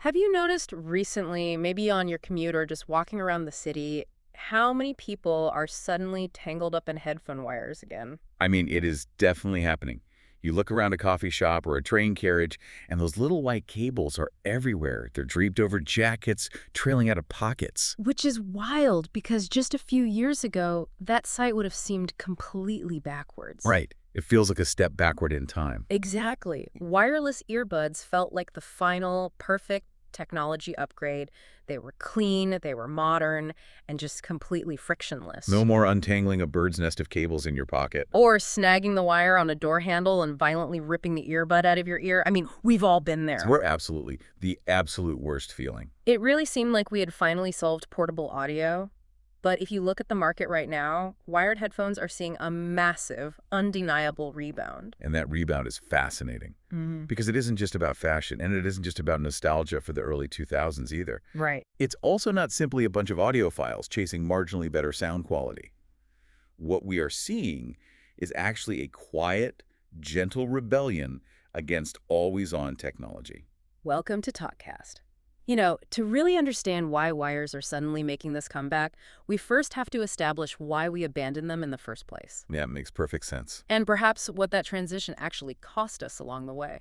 Have you noticed recently, maybe on your commute or just walking around the city, how many people are suddenly tangled up in headphone wires again? I mean, it is definitely happening. You look around a coffee shop or a train carriage, and those little white cables are everywhere. They're draped over jackets, trailing out of pockets. Which is wild because just a few years ago, that sight would have seemed completely backwards. Right. It feels like a step backward in time. Exactly. Wireless earbuds felt like the final, perfect technology upgrade. They were clean, they were modern, and just completely frictionless. No more untangling a bird's nest of cables in your pocket. Or snagging the wire on a door handle and violently ripping the earbud out of your ear. I mean, we've all been there. We're absolutely the absolute worst feeling. It really seemed like we had finally solved portable audio. But if you look at the market right now, wired headphones are seeing a massive, undeniable rebound. And that rebound is fascinating because it isn't just about fashion, and it isn't just about nostalgia for the early 2000s either. Right. It's also not simply a bunch of audiophiles chasing marginally better sound quality. What we are seeing is actually a quiet, gentle rebellion against always-on technology. Welcome to TalkKast. You know, to really understand why wires are suddenly making this comeback, we first have to establish why we abandoned them in the first place. Yeah, it makes perfect sense. And perhaps what that transition actually cost us along the way.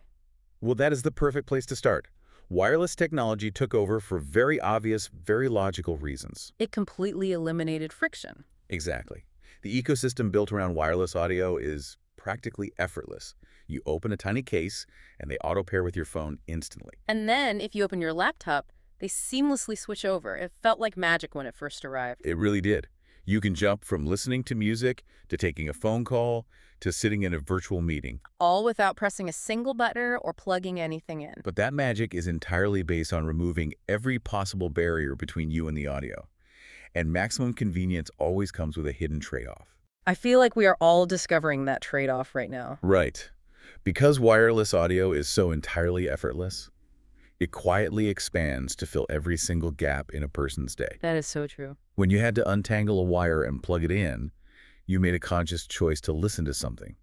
Well, that is the perfect place to start. Wireless technology took over for very obvious, very logical reasons. It completely eliminated friction. Exactly. The ecosystem built around wireless audio is practically effortless. You open a tiny case, and they auto-pair with your phone instantly. And then, if you open your laptop, they seamlessly switch over. It felt like magic when it first arrived. It really did. You can jump from listening to music, to taking a phone call, to sitting in a virtual meeting. All without pressing a single button or plugging anything in. But that magic is entirely based on removing every possible barrier between you and the audio. And maximum convenience always comes with a hidden trade-off. I feel like we are all discovering that trade-off right now. Right. Because wireless audio is so entirely effortless, it quietly expands to fill every single gap in a person's day. That is so true. When you had to untangle a wire and plug it in, you made a conscious choice to listen to something.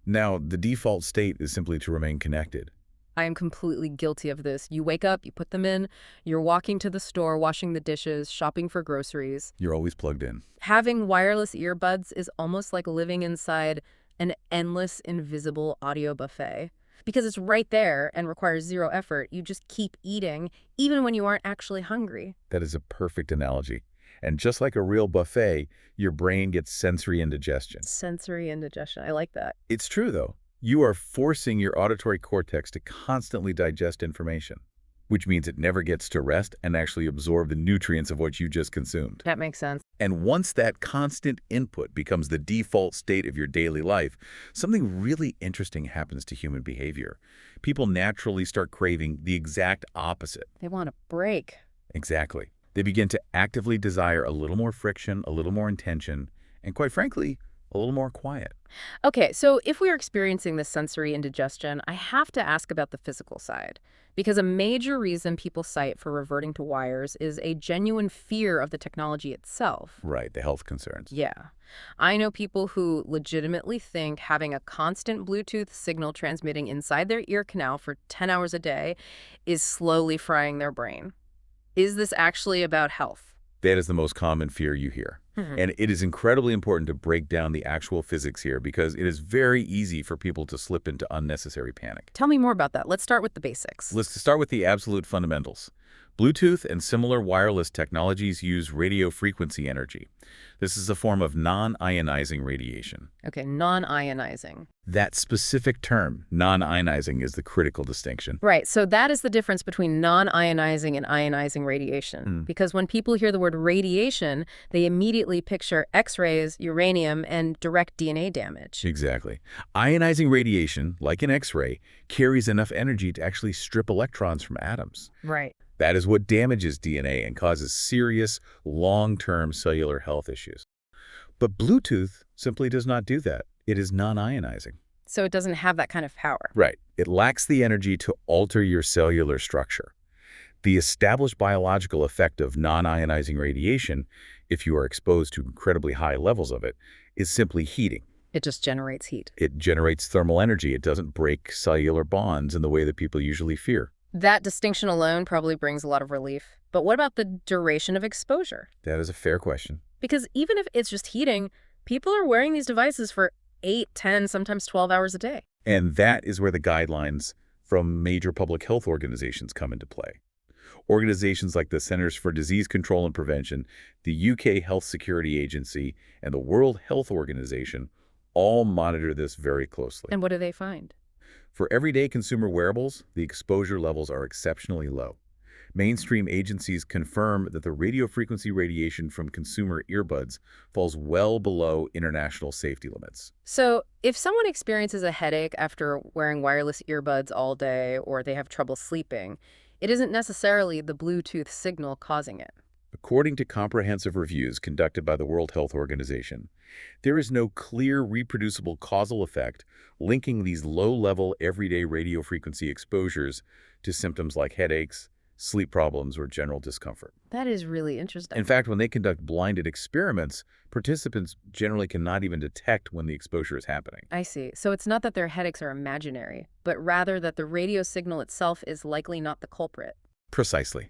Now, the default state is simply to remain connected. I am completely guilty of this. You wake up, you put them in, you're walking to the store, washing the dishes, shopping for groceries. You're always plugged in. Having wireless earbuds is almost like living inside an endless, invisible audio buffet. Because it's right there and requires zero effort. You just keep eating, even when you aren't actually hungry. That is a perfect analogy. And just like a real buffet, your brain gets sensory indigestion. Sensory indigestion. I like that. It's true, though. You are forcing your auditory cortex to constantly digest information, which means it never gets to rest and actually absorb the nutrients of what you just consumed. That makes sense. And once that constant input becomes the default state of your daily life, something really interesting happens to human behavior. People naturally start craving the exact opposite. They want a break. Exactly. They begin to actively desire a little more friction, a little more intention, and quite frankly, a little more quiet. Okay, so if we're experiencing this sensory indigestion, I have to ask about the physical side. Because a major reason people cite for reverting to wires is a genuine fear of the technology itself. Right, the health concerns. Yeah. I know people who legitimately think having a constant Bluetooth signal transmitting inside their ear canal for 10 hours a day is slowly frying their brain. Is this actually about health? That is the most common fear you hear. And it is incredibly important to break down the actual physics here because it is very easy for people to slip into unnecessary panic. Tell me more about that. Let's start with the basics. Let's start with the absolute fundamentals. Bluetooth and similar wireless technologies use radio frequency energy. This is a form of non-ionizing radiation. Okay, non-ionizing. That specific term, non-ionizing, is the critical distinction. Right, so that is the difference between non-ionizing and ionizing radiation. Because when people hear the word radiation, they immediately picture X-rays, uranium, and direct DNA damage. Exactly. Ionizing radiation, like an X-ray, carries enough energy to actually strip electrons from atoms. Right. That is what damages DNA and causes serious, long-term cellular health issues. But Bluetooth simply does not do that. It is non-ionizing. So it doesn't have that kind of power. Right. It lacks the energy to alter your cellular structure. The established biological effect of non-ionizing radiation, if you are exposed to incredibly high levels of it, is simply heating. It just generates heat. It generates thermal energy. It doesn't break cellular bonds in the way that people usually fear. That distinction alone probably brings a lot of relief. But what about the duration of exposure? That is a fair question. Because even if it's just heating, people are wearing these devices for 8, 10, sometimes 12 hours a day. And that is where the guidelines from major public health organizations come into play. Organizations like the Centers for Disease Control and Prevention, the UK Health Security Agency, and the World Health Organization all monitor this very closely. And what do they find? For everyday consumer wearables, the exposure levels are exceptionally low. Mainstream agencies confirm that the radio frequency radiation from consumer earbuds falls well below international safety limits. So, if someone experiences a headache after wearing wireless earbuds all day or they have trouble sleeping, it isn't necessarily the Bluetooth signal causing it. According to comprehensive reviews conducted by the World Health Organization, there is no clear reproducible causal effect linking these low-level everyday radio frequency exposures to symptoms like headaches, sleep problems, or general discomfort. That is really interesting. In fact, when they conduct blinded experiments, participants generally cannot even detect when the exposure is happening. I see. So it's not that their headaches are imaginary, but rather that the radio signal itself is likely not the culprit. Precisely.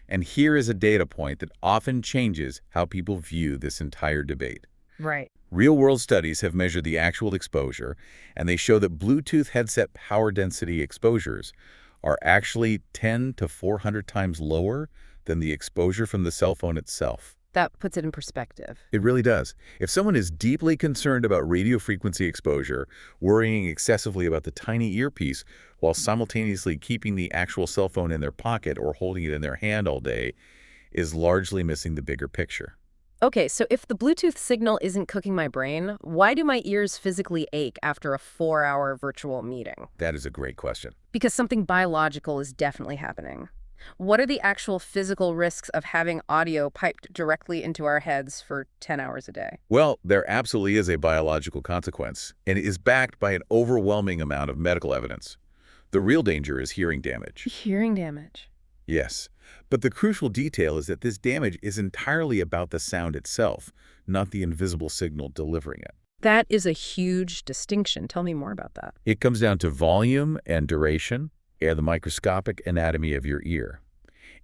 And here is a data point that often changes how people view this entire debate. Right. Real-world studies have measured the actual exposure, and they show that Bluetooth headset power density exposures are actually 10 to 400 times lower than the exposure from the cell phone itself. That puts it in perspective. It really does. If someone is deeply concerned about radio frequency exposure, worrying excessively about the tiny earpiece while simultaneously keeping the actual cell phone in their pocket or holding it in their hand all day, is largely missing the bigger picture. Okay, so if the Bluetooth signal isn't cooking my brain, why do my ears physically ache after a 4-hour virtual meeting? That is a great question. Because something biological is definitely happening. What are the actual physical risks of having audio piped directly into our heads for 10 hours a day? Well, there absolutely is a biological consequence, and it is backed by an overwhelming amount of medical evidence. The real danger is hearing damage. Hearing damage. Yes, but the crucial detail is that this damage is entirely about the sound itself, not the invisible signal delivering it. That is a huge distinction. Tell me more about that. It comes down to volume and duration, and the microscopic anatomy of your ear.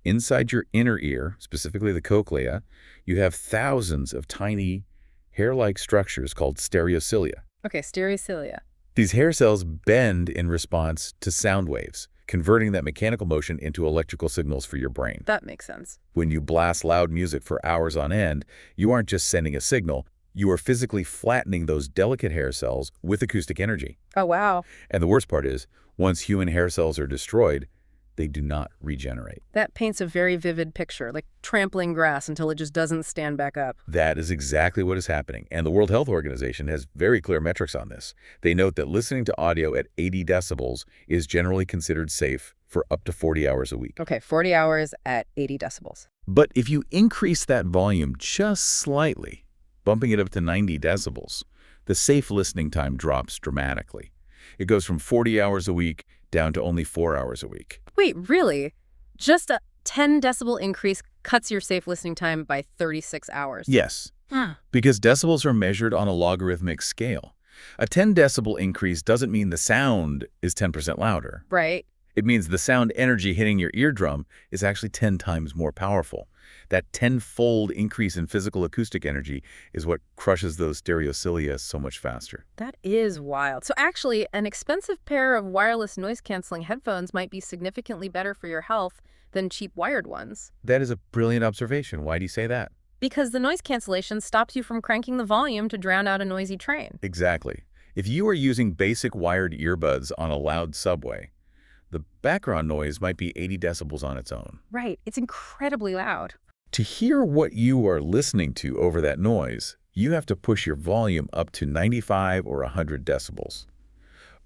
Inside your inner ear, specifically the cochlea, you have thousands of tiny, hair-like structures called stereocilia. Okay, stereocilia. These hair cells bend in response to sound waves, converting that mechanical motion into electrical signals for your brain. That makes sense. When you blast loud music for hours on end, you aren't just sending a signal, you are physically flattening those delicate hair cells with acoustic energy. Oh, wow. And the worst part is, once human hair cells are destroyed, they do not regenerate. That paints a very vivid picture, like trampling grass until it just doesn't stand back up. That is exactly what is happening, and the World Health Organization has very clear metrics on this. They note that listening to audio at 80 decibels is generally considered safe for up to 40 hours a week. Okay, 40 hours at 80 decibels. But if you increase that volume just slightly, bumping it up to 90 decibels, the safe listening time drops dramatically. It goes from 40 hours a week down to only 4 hours a week. Wait, really? Just a 10 decibel increase cuts your safe listening time by 36 hours? Yes, because decibels are measured on a logarithmic scale. A 10 decibel increase doesn't mean the sound is 10% louder. Right. It means the sound energy hitting your eardrum is actually 10 times more powerful. That 10-fold increase in physical acoustic energy is what crushes those stereocilia so much faster. That is wild. So actually, an expensive pair of wireless noise-canceling headphones might be significantly better for your health than cheap wired ones. That is a brilliant observation. Why do you say that? Because the noise cancellation stops you from cranking the volume to drown out a noisy train. Exactly. If you are using basic wired earbuds on a loud subway, the background noise might be 80 decibels on its own. Right. It's incredibly loud. To hear what you are listening to over that noise, you have to push your volume up to 95 or 100 decibels.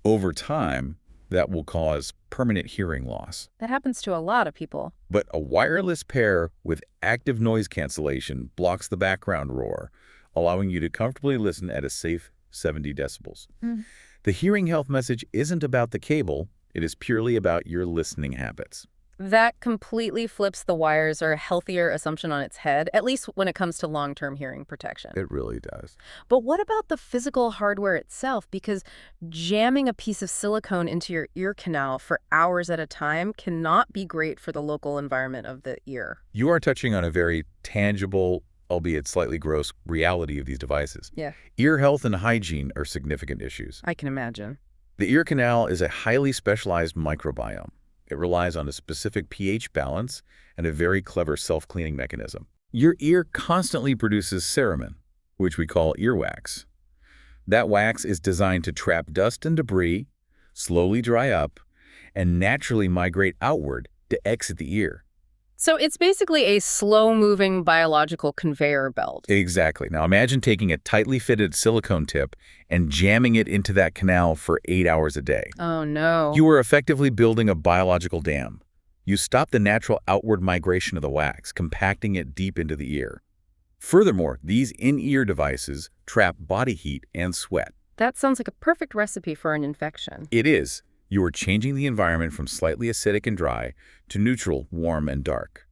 Over time, that will cause permanent hearing loss. That happens to a lot of people. But a wireless pair with active noise cancellation blocks the background roar, allowing you to comfortably listen at a safe 70 decibels. The hearing health message isn't about the cable. It is purely about your listening habits. That completely flips the wires or healthier assumption on its head, at least when it comes to long-term hearing protection. It really does. But what about the physical hardware itself? Because jamming a piece of silicone into your ear canal for hours at a time cannot be great for the local environment of the ear. You are touching on a very tangible, albeit slightly gross, reality of these devices. Yeah, Ear health and hygiene are significant issues. I can imagine. The ear canal is a highly specialized microbiome. It relies on a specific pH balance and a very clever self-cleaning mechanism. Your ear constantly produces cerumen, which we call earwax. That wax is designed to trap dust and debris, slowly dry up, and naturally migrate outward to exit the ear. So it's basically a slow-moving biological conveyor belt. Exactly. Now imagine taking a tightly fitted silicone tip and jamming it into that canal for 8 hours a day. Oh, no. You are effectively building a biological dam. You stop the natural outward migration of the wax, compacting it deep into the ear. Furthermore, these in-ear devices trap body heat and sweat. That sounds like a perfect recipe for an infection. It is. You are changing the environment from slightly acidic and dry to neutral, warm, and dark.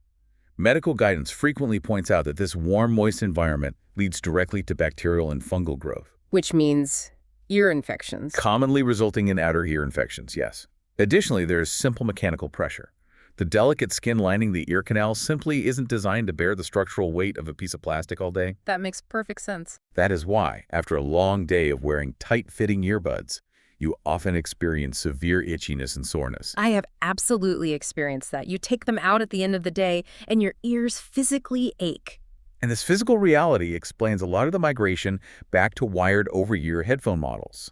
Medical guidance frequently points out that this warm, moist environment leads directly to bacterial and fungal growth, Which means ear infections. commonly resulting in outer ear infections, yes. Additionally, there is simple mechanical pressure. The delicate skin lining the ear canal simply isn't designed to bear the structural weight of a piece of plastic all day. That makes perfect sense. That is why, after a long day of wearing tight-fitting earbuds, you often experience severe itchiness and soreness. I have absolutely experienced that. You take them out at the end of the day, and your ears physically ache. And this physical reality explains a lot of the migration back to wired over-ear headphone models.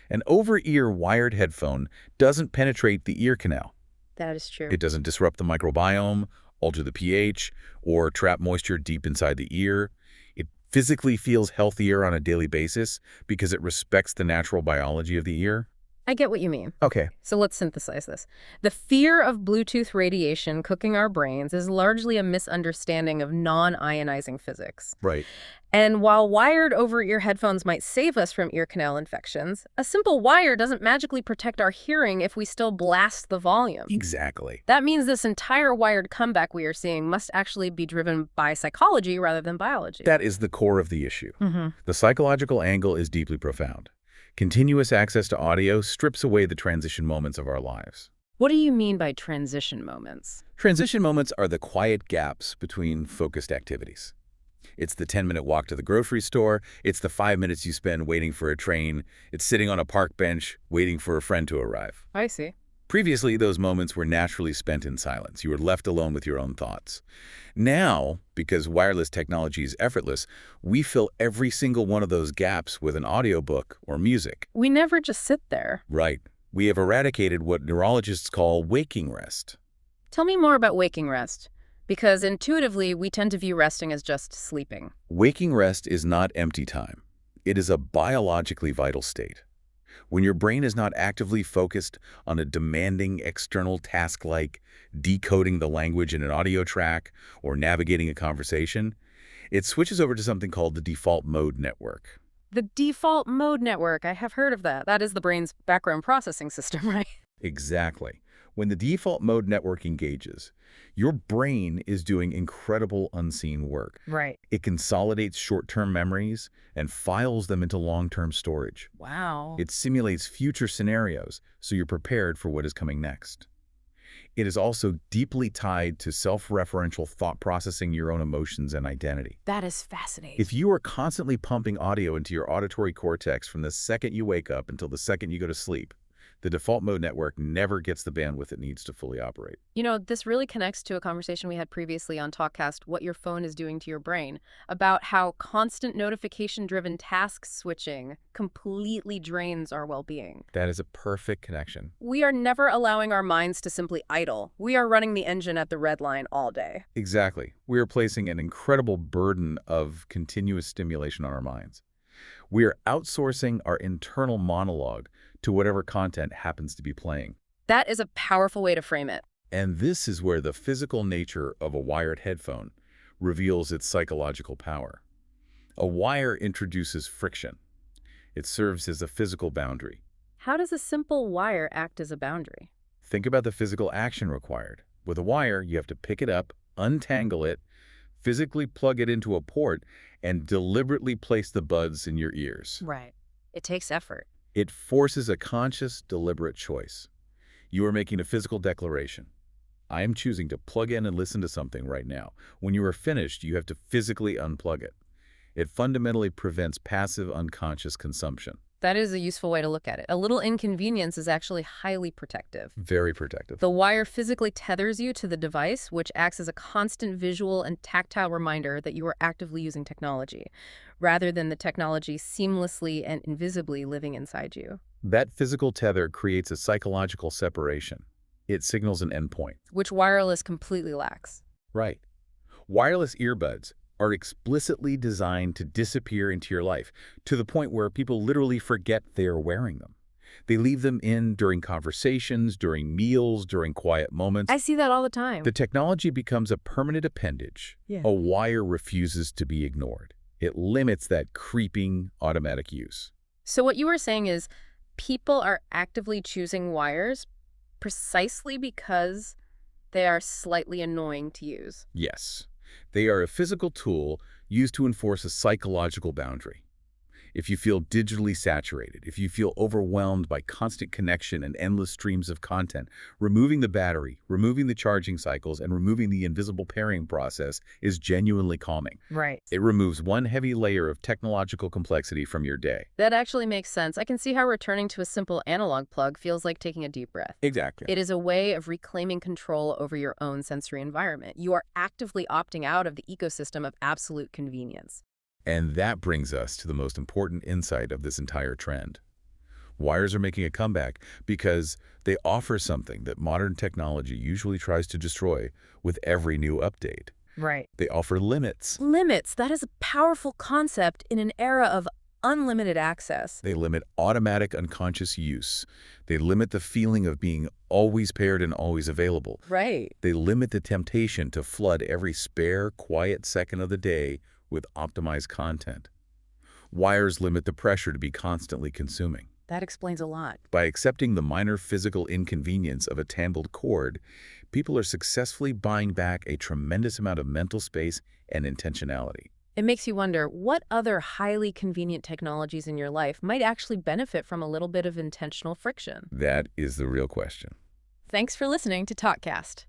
An over-ear wired headphone doesn't penetrate the ear canal. That is true. It doesn't disrupt the microbiome, alter the pH, or trap moisture deep inside the ear. It physically feels healthier on a daily basis because it respects the natural biology of the ear. I get what you mean. Okay. So let's synthesize this. The fear of Bluetooth radiation cooking our brains is largely a misunderstanding of non-ionizing physics. Right. And while wired over-ear headphones might save us from ear canal infections, a simple wire doesn't magically protect our hearing if we still blast the volume. Exactly. That means this entire wired comeback we are seeing must actually be driven by psychology rather than biology. That is the core of the issue. Mm-hmm. The psychological angle is deeply profound. Continuous access to audio strips away the transition moments of our lives. What do you mean by transition moments? Transition moments are the quiet gaps between focused activities. It's the 10-minute walk to the grocery store. It's the 5 minutes you spend waiting for a train. It's sitting on a park bench waiting for a friend to arrive. I see. Previously, those moments were naturally spent in silence. You were left alone with your own thoughts. Now, because wireless technology is effortless, we fill every single one of those gaps with an audiobook or music. We never just sit there. Right. We have eradicated what neurologists call waking rest. Tell me more about waking rest, because intuitively we tend to view resting as just sleeping. Waking rest is not empty time. It is a biologically vital state. When your brain is not actively focused on a demanding external task like decoding the language in an audio track or navigating a conversation, it switches over to something called the default mode network. The default mode network, I have heard of that. That is the brain's background processing system, right? Exactly. When the default mode network engages, your brain is doing incredible unseen work. Right. It consolidates short-term memories and files them into long-term storage. Wow. It simulates future scenarios, so you're prepared for what is coming next. It is also deeply tied to self-referential thought processing your own emotions and identity. That is fascinating. If you are constantly pumping audio into your auditory cortex from the second you wake up until the second you go to sleep, the default mode network never gets the bandwidth it needs to fully operate. You know, this really connects to a conversation we had previously on TalkKast, What Your Phone is Doing to Your Brain, about how constant notification-driven task switching completely drains our well-being. That is a perfect connection. We are never allowing our minds to simply idle. We are running the engine at the red line all day. Exactly. We are placing an incredible burden of continuous stimulation on our minds. We are outsourcing our internal monologue to whatever content happens to be playing. That is a powerful way to frame it. And this is where the physical nature of a wired headphone reveals its psychological power. A wire introduces friction. It serves as a physical boundary. How does a simple wire act as a boundary? Think about the physical action required. With a wire, you have to pick it up, untangle it, physically plug it into a port, and deliberately place the buds in your ears. Right. It takes effort. It forces a conscious, deliberate choice. You are making a physical declaration. I am choosing to plug in and listen to something right now. When you are finished, you have to physically unplug it. It fundamentally prevents passive, unconscious consumption. That is a useful way to look at it. A little inconvenience is actually highly protective. Very protective. The wire physically tethers you to the device, which acts as a constant visual and tactile reminder that you are actively using technology, rather than the technology seamlessly and invisibly living inside you. That physical tether creates a psychological separation. It signals an endpoint. Which wireless completely lacks. Right. Wireless earbuds are explicitly designed to disappear into your life, to the point where people literally forget they are wearing them. They leave them in during conversations, during meals, during quiet moments. I see that all the time. The technology becomes a permanent appendage. Yeah. A wire refuses to be ignored. It limits that creeping automatic use. So what you were saying is people are actively choosing wires precisely because they are slightly annoying to use. Yes. They are a physical tool used to enforce a psychological boundary. If you feel digitally saturated, if you feel overwhelmed by constant connection and endless streams of content, removing the battery, removing the charging cycles, and removing the invisible pairing process is genuinely calming. Right. It removes one heavy layer of technological complexity from your day. That actually makes sense. I can see how returning to a simple analog plug feels like taking a deep breath. Exactly. It is a way of reclaiming control over your own sensory environment. You are actively opting out of the ecosystem of absolute convenience. And that brings us to the most important insight of this entire trend. Wires are making a comeback because they offer something that modern technology usually tries to destroy with every new update. Right. They offer limits. Limits. That is a powerful concept in an era of unlimited access. They limit automatic unconscious use. They limit the feeling of being always paired and always available. Right. They limit the temptation to flood every spare, quiet second of the day with optimized content. Wires limit the pressure to be constantly consuming. That explains a lot. By accepting the minor physical inconvenience of a tangled cord, people are successfully buying back a tremendous amount of mental space and intentionality. It makes you wonder what other highly convenient technologies in your life might actually benefit from a little bit of intentional friction. That is the real question. Thanks for listening to TalkKast.